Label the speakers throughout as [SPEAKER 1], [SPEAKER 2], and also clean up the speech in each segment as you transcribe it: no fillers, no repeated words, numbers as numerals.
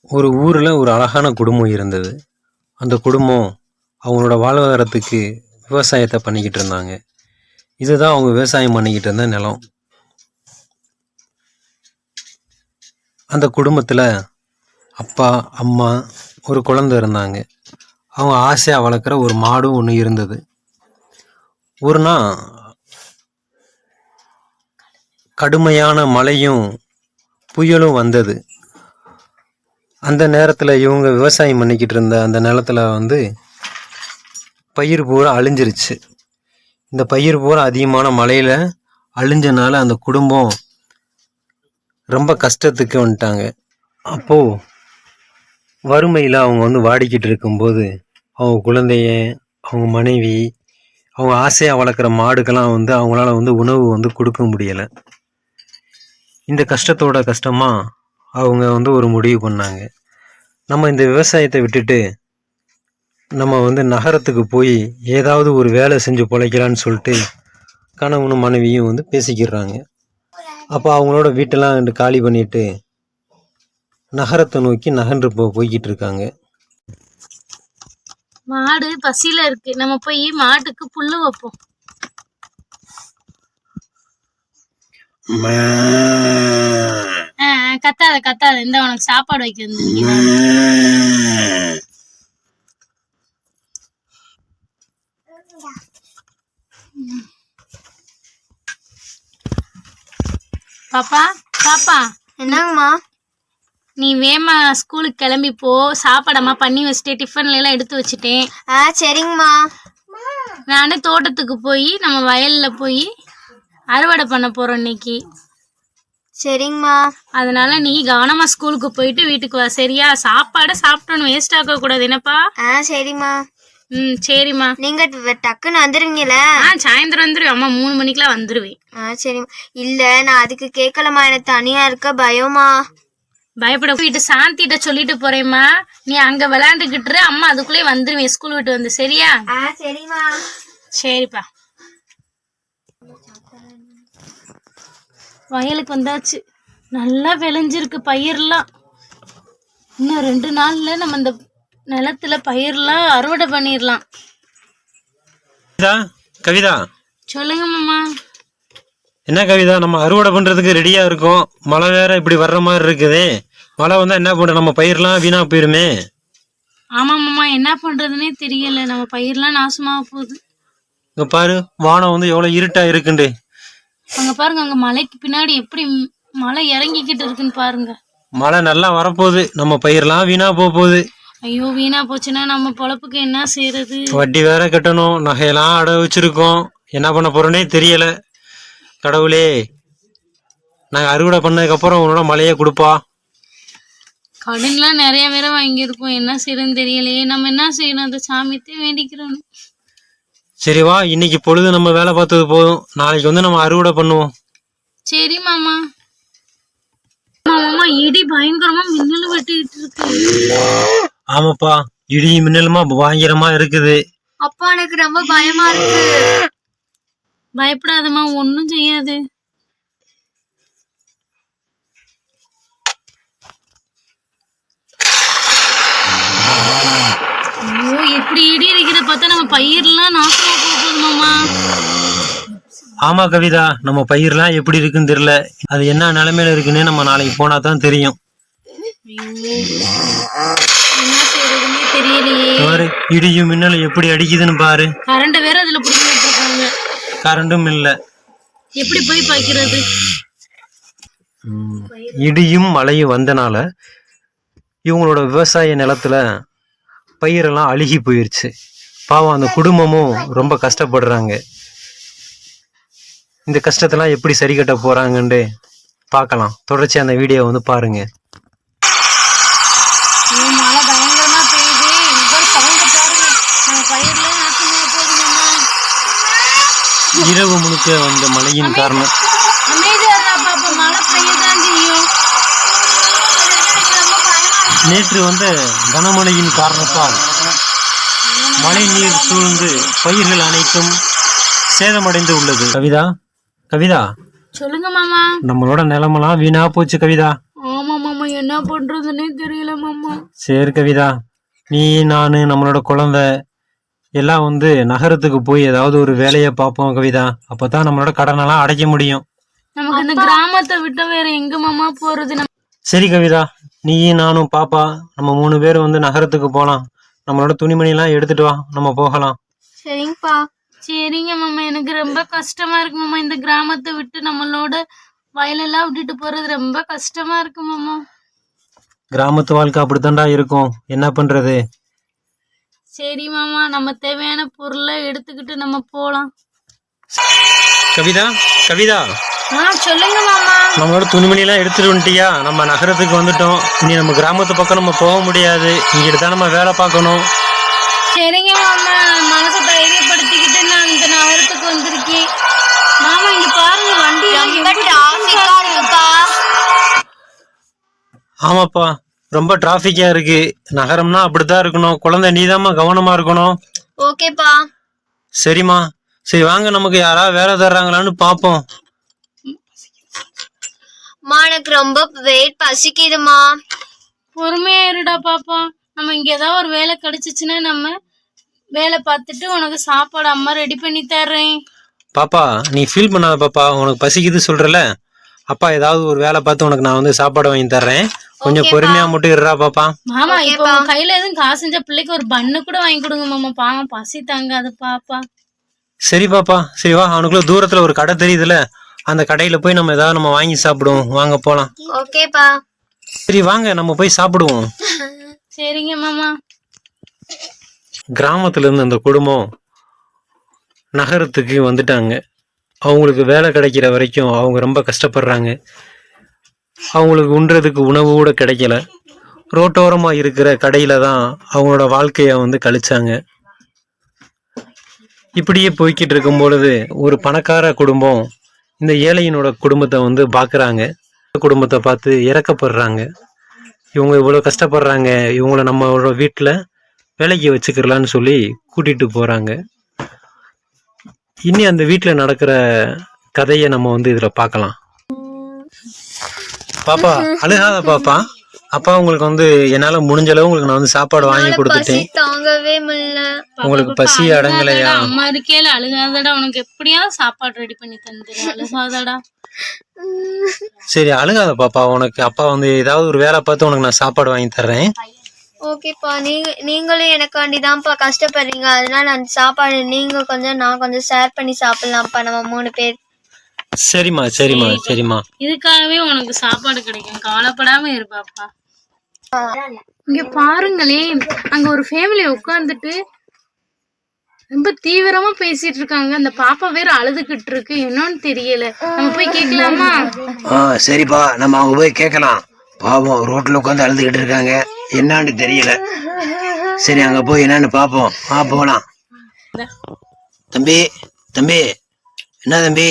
[SPEAKER 1] ஒரு ஊரில் ஒரு அழகான குடும்பம் இருந்தது. அந்த குடும்பம் அவங்களோட வாழ்வாதாரத்துக்கு விவசாயத்தை பண்ணிக்கிட்டு இருந்தாங்க. இதுதான் அவங்க விவசாயம் பண்ணிக்கிட்டு இருந்த நிலம். அந்த குடும்பத்தில் அப்பா, அம்மா, ஒரு குழந்தை இருந்தாங்க. அவங்க ஆசையாக வளர்க்குற ஒரு மாடும் ஒன்று இருந்தது. ஒரு நாள் கடுமையான மழையும் புயலும் வந்தது. அந்த நேரத்தில் இவங்க விவசாயம் பண்ணிக்கிட்டு இருந்த அந்த நிலத்தில் பயிர் பூரா அழிஞ்சிருச்சு. இந்த பயிர் பூரா அதிகமான மழையில் அழிஞ்சனால அந்த குடும்பம் ரொம்ப கஷ்டத்துக்கு வந்துட்டாங்க. அப்போது வறுமையில் அவங்க வாடிக்கிட்டு இருக்கும்போது அவங்க குழந்தைய, அவங்க மனைவி, அவங்க ஆசையாக வளர்க்குற மாடுக்கெல்லாம் அவங்களால உணவு கொடுக்க முடியலை. இந்த கஷ்டத்தோட கஷ்டமாக அவங்க ஒரு முடிவு பண்ணாங்க. நம்ம இந்த விவசாயத்தை விட்டுட்டு நம்ம நகரத்துக்கு போய் ஏதாவது ஒரு வேலை செஞ்சு பிழைக்கலான்னு சொல்லிட்டு கணவனும் மனைவியும் பேசிக்கிறாங்க. அப்போ அவங்களோட வீட்டெல்லாம் காலி பண்ணிட்டு நகரத்தை நோக்கி நகன்று போய்கிட்டு இருக்காங்க.
[SPEAKER 2] மாடு பசியில இருக்கு, நம்ம போய் மாட்டுக்கு புல்லு வைப்போம். கத்தாத கத்தாத, இந்த உனக்கு சாப்பாடு வைக்கிறது. பாப்பா பாப்பா,
[SPEAKER 3] என்னங்கம்மா?
[SPEAKER 2] நீ வேமா ஸ்கூலுக்கு கிளம்பி போ. சாப்பாடம்மா பண்ணி வச்சுட்டு டிஃபன்ல எல்லாம் எடுத்து வச்சுட்டேன்.
[SPEAKER 3] சரிங்கம்மா.
[SPEAKER 2] நானே தோட்டத்துக்கு போய் நம்ம வயல்ல போய் அறுவடை பண்ண போறோம் இன்னைக்கு.
[SPEAKER 3] சரிங்கம்மா.
[SPEAKER 2] அதனால நீ கவனமா ஸ்கூலுக்கு போயிட்டு வீட்டுக்கு வா, சரியா? சாப்பாடை சாப்பிட்டோன்னு வேஸ்ட் ஆக்க கூடாது, என்னப்பா?
[SPEAKER 3] சரிம்மா.
[SPEAKER 2] சரிம்மா.
[SPEAKER 3] நீங்க டக்குன்னு வந்துருவீங்களா?
[SPEAKER 2] சாயந்தரம் வந்துருவேன். அம்மா 3 மணிக்கெல்லாம் வந்துருவேன்.
[SPEAKER 3] சரிம்மா. இல்ல, நான் அதுக்கு கேட்கலம்மா, எனக்கு தனியா இருக்க பயமா.
[SPEAKER 2] பயப்பட வீட்டு சாந்திட்ட சொல்லிட்டு போறேம்மா. நீ அங்க விளையாண்டுகிட்டு அம்மா அதுக்குள்ளே வந்துருவேன் ஸ்கூல் விட்டு வந்து, சரியா?
[SPEAKER 3] சரிம்மா.
[SPEAKER 2] சரிப்பா. வயலுக்கு வந்தாச்சு. நல்லா விளைஞ்சிருக்கு பயிரெல்லாம். இன்னும் 2 நாள்ல நம்ம இந்த நிலத்துல பயிரெல்லாம் அறுவடை பண்ணிடலாம்.
[SPEAKER 1] கவிதா,
[SPEAKER 2] சொல்லுங்க மாமா.
[SPEAKER 1] என்ன கவிதா, நம்ம அறுவடை பண்றதுக்கு ரெடியா இருக்கோம். மழை வேற இப்படி வர்ற மாதிரி இருக்குது. மழை வந்தா என்ன பண்ற? நம்ம பயிரெல்லாம் வீணா போயிருமே.
[SPEAKER 2] ஆமா மாமா, என்ன பண்றதுன்னே தெரியல. நம்ம பயிரெல்லாம் நாசமா போகுது.
[SPEAKER 1] இங்க பாரு, வானம் எவ்வளவு இருட்டா இருக்குண்டு.
[SPEAKER 2] அங்க பாருங்க, அங்க மலைக்கு பின்னாடி எப்படி மழை இறங்கிக்கிட்டு இருக்குன்னு பாருங்க.
[SPEAKER 1] மழை நல்லா வரப்போகுது. நம்ம பயிரெல்லாம் வீணா போகுது.
[SPEAKER 2] ஐயோ, வீணா போச்சுன்னா நம்ம பொழப்புக்கு என்ன செய்யறது?
[SPEAKER 1] வட்டி வேற கட்டணும், நகையெல்லாம் அடை வச்சிருக்கோம். என்ன பண்ண போறோன்னே தெரியல. கடவுளே, நாங்க அறுவடை பண்ணதுக்கு அப்புறம் உன்னோட மழையை கொடுப்பா.
[SPEAKER 2] கடன்லாம் நிறைய பேரை வாங்கியிருக்கோம், என்ன செய்யறதுன்னு தெரியலையே. நம்ம என்ன செய்யணும்? அந்த சாமியத்தை வேண்டிக்கிறோம்.
[SPEAKER 1] சரி வா, இன்னைக்கு பொழுது நம்ம வேலை பார்த்தது போதும். நாளைக்கு நம்ம அறுவடை பண்ணுவோம்.
[SPEAKER 2] சரி மாமா. மாமா, இடி பயங்கரமா மின்னல் வெட்டிட்டு இருக்கு.
[SPEAKER 1] ஆமாப்பா, இடி மின்னலுமா பயங்கரமா இருக்குது.
[SPEAKER 3] அப்பா, எனக்கு ரொம்ப பயமா இருக்கு.
[SPEAKER 2] பயப்படாதம்மா, ஒன்னும் செய்யாது. ஐயோ, இப்படி இடி இருக்கிறத பார்த்தா நம்ம பயிரெல்லாம் நாசமா போகுது மாமா.
[SPEAKER 1] ஆமா கவிதா, நம்ம பயிரெல்லாம் எப்படி இருக்குன்னு தெரியல. அது என்ன நிலைமையில இருக்குன்னு நம்ம நாளைக்கு போனா தான் தெரியும்.
[SPEAKER 2] என்ன செய்யறதுன்னே தெரியலையே.
[SPEAKER 1] பாரு, இடியும் மின்னலும் எப்படி அடிக்குதுன்னு பாரு.
[SPEAKER 2] கரண்ட் வேற அதுல புடிச்சிட்டு இருக்காங்க.
[SPEAKER 1] கரண்டும் இல்ல,
[SPEAKER 2] எப்படி போய் பாய்க்கிறது?
[SPEAKER 1] இடியும் மழையும் வந்தனால இவங்களோட விவசாய நிலத்துல பயிரெல்லாம் அழுகி போயிருச்சு. பாவம், அந்த குடும்பமும் ரொம்ப கஷ்டப்படுறாங்க. இந்த கஷ்டத்தெல்லாம் எப்படி சரி கட்ட போறாங்கன்னு பார்க்கலாம். தொடர்ச்சி அந்த வீடியோ பாருங்க.
[SPEAKER 2] மழை பயங்கரமா பெய்யுது. சவுண்ட் பாருங்க. நம்ம பயிரெல்லாம் நாசமா போகுதுமா.
[SPEAKER 1] இரவு முழுக்க வந்த மழையின் காரணம்.
[SPEAKER 2] மழை பெய்யதான் செய்யும்.
[SPEAKER 1] நேற்று வந்த கனமழையின் காரணத்தால் மழை நீர் சூழ்ந்து பயிர்கள் அனைத்தும் சேதமடைந்து உள்ளது. கவிதா, கவிதா,
[SPEAKER 2] சொல்லுங்க மாமா.
[SPEAKER 1] நம்மளோட நிலமெல்லாம் வீணா போச்சு கவிதா.
[SPEAKER 2] ஆமா மாமா, என்ன என்ன பண்றதுன்னே தெரியல மாமா.
[SPEAKER 1] சரி கவிதா, நீ நான் நம்மளோட குழந்தை எல்லாம் வந்து நகரத்துக்கு போய் ஏதாவது ஒரு வேலையை பார்ப்போம் கவிதா. அப்பதான் நம்மளோட கடனெல்லாம் அடைக்க முடியும்.
[SPEAKER 2] நமக்கு இந்த கிராமத்தை விட்டு வேற எங்க மாமா போறது?
[SPEAKER 1] சரி கவிதா, நீ நானும் பாப்பா நம்ம 3 பேரும் வந்து நகரத்துக்கு போலாம். நம்மளோட துணிமணிலாம் எடுத்துட்டு வா, நம்ம போகலாம்.
[SPEAKER 3] சரிங்கப்பா.
[SPEAKER 2] சரிங்க மாமா, எனக்கு ரொம்ப கஷ்டமா இருக்கு மாமா. இந்த கிராமத்தை விட்டு நம்மளோட வயலெல்லாம் விட்டுட்டு போறது ரொம்ப கஷ்டமா இருக்கு மாமா.
[SPEAKER 1] கிராமத்து வாழ்க்கை அப்படித்தான்டா இருக்கும், என்ன பண்றது.
[SPEAKER 2] சரி மாமா, நம்ம தேவையான பொருளை எடுத்துக்கிட்டு நம்ம போலாம்.
[SPEAKER 1] கவிதா கவிதா,
[SPEAKER 2] சொல்லுங்க மாமா.
[SPEAKER 1] நம்மளோட துணிமணிலாம் எடுத்துட்டு வந்துட்டியா? நம்ம நகரத்துக்கு வந்துட்டோம். இனி நம்ம கிராமத்து பக்கம் நம்ம போக முடியாது, இங்கிட்டு தான் நம்ம வேலை பார்க்கணும்.
[SPEAKER 2] சரிங்க மாமா, மனசை தைரியப்படுத்திக்கிட்டு நான் இந்த நகரத்துக்கு வந்திருக்கேன். மாமா இங்க பாருங்க, வண்டி
[SPEAKER 3] ரொம்ப டிராஃபிக்கா இருக்குப்பா.
[SPEAKER 1] ஆமாப்பா, ரொம்ப டிராஃபிக்கா இருக்கு. நகரம்னா அப்படித்தான் இருக்கணும். குழந்தை நீதாம்மா கவனமா இருக்கணும்.
[SPEAKER 3] ஓகேப்பா.
[SPEAKER 1] சரிம்மா, சரி வாங்க, நமக்கு யாராவது வேலை தர்றாங்களான்னு பாப்போம்.
[SPEAKER 3] எனக்கு ரொம்ப வெயிட் பசிக்குதுமா.
[SPEAKER 2] பொறுமையா இருடா பாப்பா. நம்ம இங்க ஏதாவது ஒரு வேலை கிடைச்சிச்சுன்னா நம்ம வேலை பார்த்துட்டு உனக்கு சாப்பாடு அம்மா ரெடி பண்ணி தர்றேன்.
[SPEAKER 1] பாப்பா நீ ஃபீல் பண்ணாத பாப்பா, உனக்கு பசிக்குது சொல்றல, அப்பா ஏதாவது ஒரு வேலை பார்த்து உனக்கு நான் வந்து சாப்பாடு வாங்கி தர்றேன். கொஞ்சம் பொறுமையா மட்டும் இருடா பாப்பா.
[SPEAKER 2] மாமா இப்போ உங்க கையில எதுவும் காசு செஞ்ச பிள்ளைக்கு ஒரு பண்ணு கூட வாங்கி கொடுங்க மாமா. பாவம் பசி தாங்காது பாப்பா.
[SPEAKER 1] சரி பாப்பா, சரி வா, அவனுக்குள்ள தூரத்துல ஒரு கடை தெரியுதுல, அந்த கடையில போய் நம்ம ஏதாவது நம்ம வாங்கி சாப்பிடுவோம். வாங்க போலாம்.
[SPEAKER 3] ஓகேப்பா.
[SPEAKER 1] சரி வாங்க, நம்ம போய் சாப்பிடுவோம்.
[SPEAKER 2] சரிங்க மாமா.
[SPEAKER 1] கிராமத்துல இருந்து அந்த குடும்பம் நகரத்துக்கு வந்துட்டாங்க. அவங்களுக்கு வேலை கிடைக்கிற வரைக்கும் அவங்க ரொம்ப கஷ்டப்படுறாங்க. அவங்களுக்கு உண்றதுக்கு உணவு கூட கிடைக்கல. ரோட்டோரமா இருக்கிற கடையில தான் அவங்களோட வாழ்க்கைய வந்து கழிச்சாங்க. இப்படியே போய்கிட்டு இருக்கும் பொழுது ஒரு பணக்கார குடும்பம் இந்த ஏழையினோட குடும்பத்தை வந்து பாக்குறாங்க. குடும்பத்தை பார்த்து இறக்கப்படுறாங்க. இவங்க இவ்வளவு கஷ்டப்படுறாங்க, இவங்கள நம்மளோட வீட்டுல வேலைக்கு வச்சுக்கலான்னு சொல்லி கூட்டிட்டு போறாங்க. இனி அந்த வீட்டுல நடக்கிற கதையை நம்ம வந்து இதுல பார்க்கலாம். பாப்பா அழுகாத பாப்பா. அப்பா உங்களுக்கு வந்து என்னால முடிஞ்ச அளவு உங்களுக்கு நான் வந்து சாப்பாடு வாங்கி கொடுத்துட்டேன்.
[SPEAKER 3] தாங்கவே முடியல.
[SPEAKER 1] உங்களுக்கு பசி அடங்கலையா?
[SPEAKER 2] அம்மா இருக்கேல, அழுகாதடா. உனக்கு எப்படியாவது சாப்பாடு ரெடி பண்ணி தந்துடுறேன். அழுகாதடா.
[SPEAKER 1] சரி அழுகாத பாப்பா, உனக்கு அப்பா வந்து ஏதாவது ஒரு வேலை பார்த்து உனக்கு நான் சாப்பாடு வாங்கி தர்றேன்.
[SPEAKER 3] ஓகேப்பா. நீங்களும் எனக்காண்டிதான்ப்பா கஷ்டப்படுறீங்க. அதனால அந்த சாப்பாடு நீங்க கொஞ்சம் நான் கொஞ்சம் ஷேர் பண்ணி சாப்பிடலாம்ப்பா, நம்ம 3 பேர்.
[SPEAKER 1] சரிம்மா சரிம்மா சரிம்மா.
[SPEAKER 2] இதுக்காகவே உனக்கு சாப்பாடு கிடைக்கும், கவலைப்படாம இருப்பாப்பா. இங்க பாருங்களேன், அங்க ஒரு ஃபேமிலி உட்கார்ந்துட்டு ரொம்ப தீவிரமா பேசிட்டு இருக்காங்க. அந்த பாப்பா வேற அழுதுகிட்டு இருக்கு, என்னன்னு தெரியல. நம்ம போய் கேட்கலாமா?
[SPEAKER 4] சரிப்பா, நம்ம அவங்க போய் கேட்கலாம். பாவம் ரோட்ல உட்காந்து அழுதுகிட்டு இருக்காங்க, என்னான்னு தெரியல. சரி அங்க போய் என்னன்னு பாப்போம். போலாம். தம்பி தம்பி, என்ன தம்பி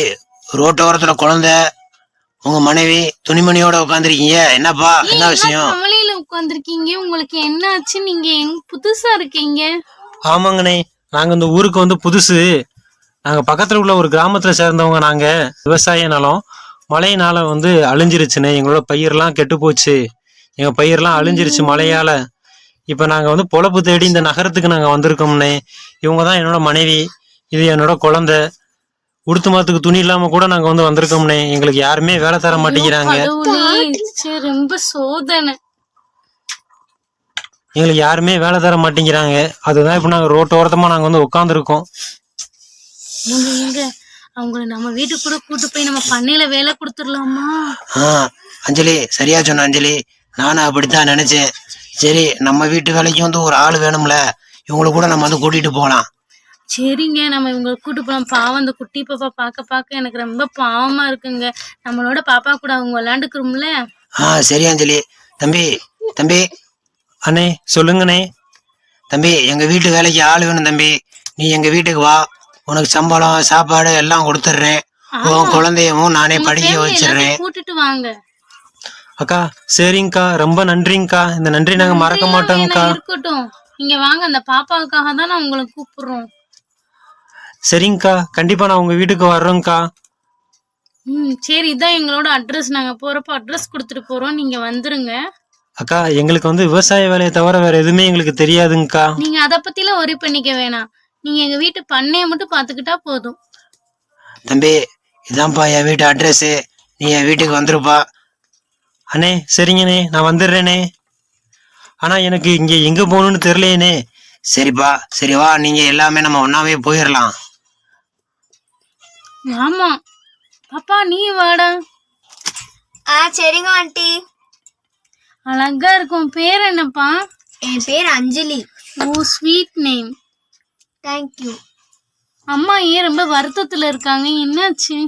[SPEAKER 4] ரோட்டோரத்துல குழந்தை, உங்க மனைவி துணிமணியோட உட்காந்துருக்கீங்க, என்னப்பா என்ன விஷயம்?
[SPEAKER 2] கவலையில உட்கார்ந்துருக்கீங்க, உங்களுக்கு என்ன ஆச்சு? நீங்க புதுசா இருக்கீங்க.
[SPEAKER 1] ஆமாங்கண்ணே, நாங்க இந்த ஊருக்கு வந்து புதுசு. நாங்க பக்கத்துல உள்ள ஒரு கிராமத்துல சேர்ந்தவங்க. நாங்க விவசாய நிலம் மழையினால வந்து அழிஞ்சிருச்சுண்ணே. எங்களோட பயிரெல்லாம் கெட்டு போச்சு. எங்க பயிரெல்லாம் அழிஞ்சிருச்சு மழையால. இப்ப நாங்க வந்து பொழப்பு தேடி இந்த நகரத்துக்கு நாங்க வந்திருக்கோம்னே. இவங்கதான் என்னோட மனைவி, இது என்னோட குழந்தை. உடுத்து மாத்துக்கு துணி இல்லாம கூட நாங்க வந்து வந்திருக்கோம்னே. எங்களுக்கு யாருமே வேலை தர மாட்டேங்கிறாங்க.
[SPEAKER 2] ரொம்ப சோதனை.
[SPEAKER 1] எங்களுக்கு யாருமே வேலை தர மாட்டேங்கிறாங்க. அதுதான் இப்ப நாங்க ரோட்டோரத்தமா நாங்க வந்து உட்காந்துருக்கோம்.
[SPEAKER 2] அவங்கள நம்ம வீட்டுக்கு கூட கூட்டு போய் நம்ம பண்ணையில வேலை கொடுத்துடலாமா?
[SPEAKER 4] அஞ்சலி சரியா சொன்ன அஞ்சலி, நானும் அப்படித்தான் நினைச்சேன். சரி நம்ம வீட்டு வேலைக்கு வந்து ஒரு ஆள் வேணும்ல, இவங்களை கூட நம்ம வந்து கூட்டிட்டு போகலாம்.
[SPEAKER 2] சரிங்க, நம்ம இவங்களை கூட்டு போலாம். பாவம் அந்த குட்டி பாப்பா பார்க்க எனக்கு ரொம்ப பாவமா இருக்குங்க. நம்மளோட பாப்பா கூட அவங்க விளையாண்டுக்கிறோம்ல.
[SPEAKER 4] சரி அஞ்சலி. தம்பி தம்பி.
[SPEAKER 1] அண்ணே சொல்லுங்கண்ணே.
[SPEAKER 4] தம்பி எங்க வீட்டு வேலைக்கு ஆள் வேணும் தம்பி. நீ எங்க வீட்டுக்கு வா, உனக்கு சம்பளம் சாப்பாடு எல்லாம் கொடுத்துட்றேன். உன் குழந்தையவும் நானே படிக்க வச்சிடுறேன்.
[SPEAKER 2] கூட்டிட்டு வாங்க.
[SPEAKER 1] அக்கா சரிங்கக்கா, ரொம்ப நன்றிங்கக்கா. இந்த நன்றி நாங்க மறக்க மாட்டோங்கக்கா.
[SPEAKER 2] இருக்கட்டும், இங்க வாங்க. அந்த பாப்பாவுக்காக தான் நான் உங்களை கூப்பிடுறோம்.
[SPEAKER 1] சரிங்கக்கா, கண்டிப்பா நான் உங்க வீட்டுக்கு வர்றோங்கக்கா.
[SPEAKER 2] சரி, இதான் எங்களோட அட்ரஸ். நாங்க போறப்ப அட்ரஸ் கொடுத்துட்டு போறோம், நீங்க வந்துருங்க.
[SPEAKER 1] அக்கா எங்களுக்கு வந்து விவசாய வேலையை தவிர வேற எதுவுமே எங்களுக்கு தெரியாதுங்கக்கா.
[SPEAKER 2] நீங்க அத பத்திலாம் ஒரி பண்ணிக்க வேணாம். நீங்க எங்க வீட்டு பண்ணைய மட்டும் பாத்துக்கிட்டா போதும்.
[SPEAKER 4] தம்பி இதான்ப்பா என் வீட்டு அட்ரஸ், நீ என் வீட்டுக்கு வந்துருப்பா.
[SPEAKER 1] அண்ணே சரிங்கண்ணே, நான் வந்துடுறேனே. ஆனா எனக்கு இங்க எங்க போகணும்னு தெரியலையேனே.
[SPEAKER 4] சரிப்பா, சரி வா, நீங்க எல்லாமே நம்ம ஒன்னாவே போயிடலாம்.
[SPEAKER 2] ஆமா பாப்பா, நீ வாடா.
[SPEAKER 3] சரிங்க ஆண்டி.
[SPEAKER 2] அழகா இருக்கும். பேர் என்னப்பா?
[SPEAKER 3] என் பேர் அஞ்சலி.
[SPEAKER 2] ஓ, ஸ்வீட் நேம்.
[SPEAKER 3] தேங்க்யூ.
[SPEAKER 2] அம்மா ஏன் ரொம்ப வருத்தத்துல இருக்காங்க? என்னாச்சு?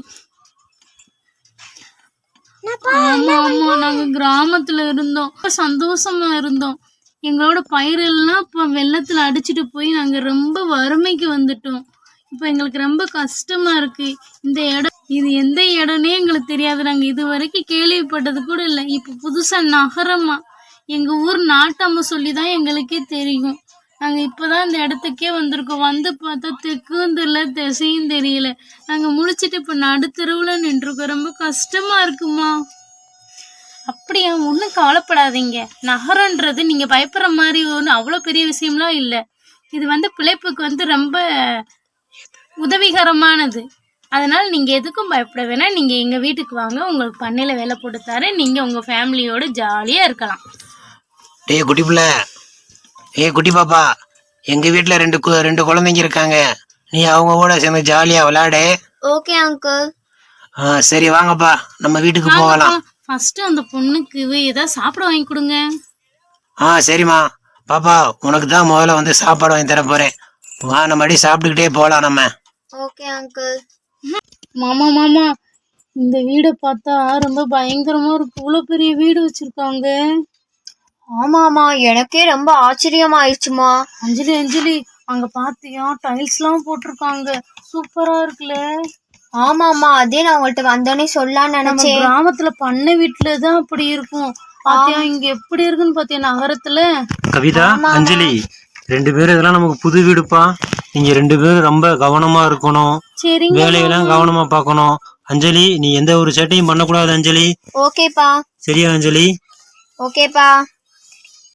[SPEAKER 2] ஆமா ஆமா, நாங்க கிராமத்துல இருந்தோம், ரொம்ப சந்தோஷமா இருந்தோம். எங்களோட பயிரெல்லாம் இப்ப வெள்ளத்துல அடிச்சிட்டு போய் நாங்க ரொம்ப வறுமைக்கு வந்துட்டோம். இப்ப எங்களுக்கு ரொம்ப கஷ்டமா இருக்கு. இந்த இடம் இது எந்த இடம்னே எங்களுக்கு தெரியாது. நாங்க இது வரைக்கும் கேள்விப்பட்டது கூட இல்லை. இப்ப புதுசா நகரமா எங்க ஊர் நாட்டாம சொல்லிதான் எங்களுக்கே தெரியும். நாங்க இப்பதான் இந்த இடத்துக்கே வந்திருக்கோம். வந்து பார்த்தா தெற்கும் தெரியல, திசையும் தெரியல. நாங்க முடிச்சிட்டு இப்ப நடுத்தெருவுல நின்றுருக்கோம். ரொம்ப கஷ்டமா இருக்குமா. அப்படியா? ஒன்றும் கவலைப்படாதீங்க. நகரன்றது நீங்க பயப்படுற மாதிரி ஒன்றும் அவ்வளோ பெரிய விஷயம்லாம் இல்லை. இது வந்து பிழைப்புக்கு வந்து ரொம்ப உதவிகரமானது. அதனால நீங்க எதுக்கும் பயப்பட வேணாம். நீங்க எங்க வீட்டுக்கு வாங்க, உங்களுக்கு பண்ணையில வேலை போட்டு தரேன். நீங்க உங்க ஃபேமிலியோட ஜாலியா இருக்கலாம்.
[SPEAKER 4] டேய் குட்டி பிள்ளை, குட்டி பாப்பா, எங்க வீட்டுல ரெண்டு குழந்தைங்க இருக்காங்க. நீ அவங்க கூட சேர்ந்து ஜாலியா விளையாடு.
[SPEAKER 3] Okay uncle.
[SPEAKER 4] சரி வாங்கப்பா, நம்ம வீட்டுக்கு போகலாம்.
[SPEAKER 2] ஃபர்ஸ்ட் அந்த பொண்ணுக்கு ஏதாவது சாப்பிட வாங்கி கொடுங்க.
[SPEAKER 4] சரிம்மா. பாப்பா உனக்கு தான் முதல்ல வந்து சாப்பாடு வாங்கி தர போறேன். வா, நம்ம அடி சாப்பிட்டுக்கிட்டே போகலாம் நம்ம.
[SPEAKER 3] Okay uncle.
[SPEAKER 2] மாமா மாமா, இந்த வீடை பார்த்தா ரொம்ப பயங்கரமா இருக்கு. இவ்வளோ பெரிய வீடு வச்சிருக்காங்க.
[SPEAKER 3] ஆமாமா, எனக்கே ரொம்ப ஆச்சரியமா ஆயிடுச்சுமா.
[SPEAKER 2] அஞ்சலி அஞ்சலி, அங்க பாத்தியா டைல்ஸ் எல்லாம் போட்டிருக்காங்க. சூப்பரா இருக்குல்ல.
[SPEAKER 3] ஆமாமா, அதே நான் உங்கள்கிட்ட வந்தோடனே சொல்லலாம்னு
[SPEAKER 2] நம்ம
[SPEAKER 3] நினைச்சேன்.
[SPEAKER 2] கிராமத்துல பண்ணை வீட்டுலதான் அப்படி இருக்கும். பாத்தியா இங்க எப்படி இருக்குன்னு பாத்தியா நகரத்துல.
[SPEAKER 1] கவிதா, அஞ்சலி, 2 பேரும் இதெல்லாம் நமக்கு புது வீடுப்பா. நீங்க 2 பேரும் ரொம்ப கவனமா இருக்கணும்.
[SPEAKER 2] சரிங்க.
[SPEAKER 1] வேலையெல்லாம் கவனமா பார்க்கணும். அஞ்சலி, நீ எந்த ஒரு சேட்டையும் பண்ணக்கூடாது அஞ்சலி.
[SPEAKER 3] ஓகேப்பா.
[SPEAKER 1] சரியா அஞ்சலி?
[SPEAKER 3] ஓகேப்பா.